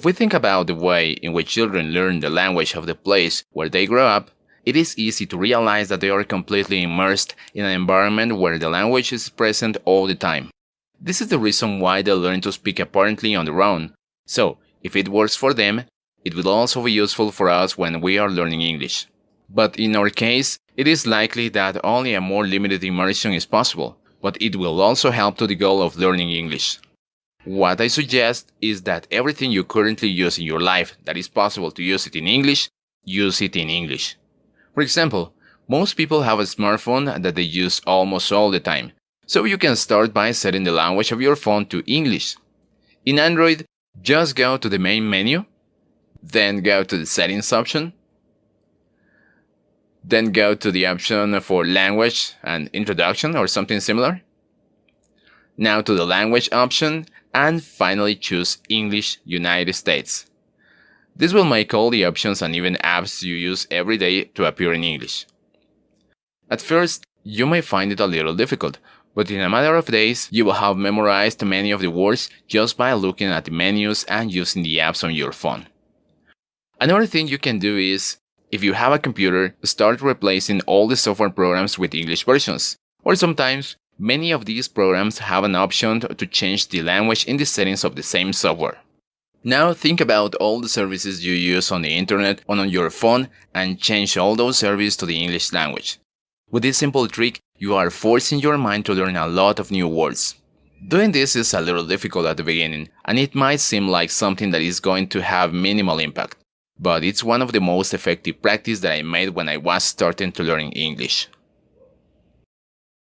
If we think about the way in which children learn the language of the place where they grow up, it is easy to realize that they are completely immersed in an environment where the language is present all the time. This is the reason why they learn to speak apparently on their own. So, if it works for them, it will also be useful for us when we are learning English. But in our case, it is likely that only a more limited immersion is possible, but it will also help to the goal of learning English. What I suggest is that everything you currently use in your life that is possible to use it in English, use it in English. For example, most people have a smartphone that they use almost all the time, so you can start by setting the language of your phone to English. In Android, just go to the main menu, then go to the settings option, then go to the option for language and introduction or something similar. Now to the language option, and finally choose English United States. This will make all the options and even apps you use every day to appear in English. At first, you may find it a little difficult, but in a matter of days, you will have memorized many of the words just by looking at the menus and using the apps on your phone. Another thing you can do is, if you have a computer, start replacing all the software programs with English versions, or sometimes many of these programs have an option to change the language in the settings of the same software. Now think about all the services you use on the internet or on your phone and change all those services to the English language. With this simple trick, you are forcing your mind to learn a lot of new words. Doing this is a little difficult at the beginning, and it might seem like something that is going to have minimal impact, but it's one of the most effective practices that I made when I was starting to learn English.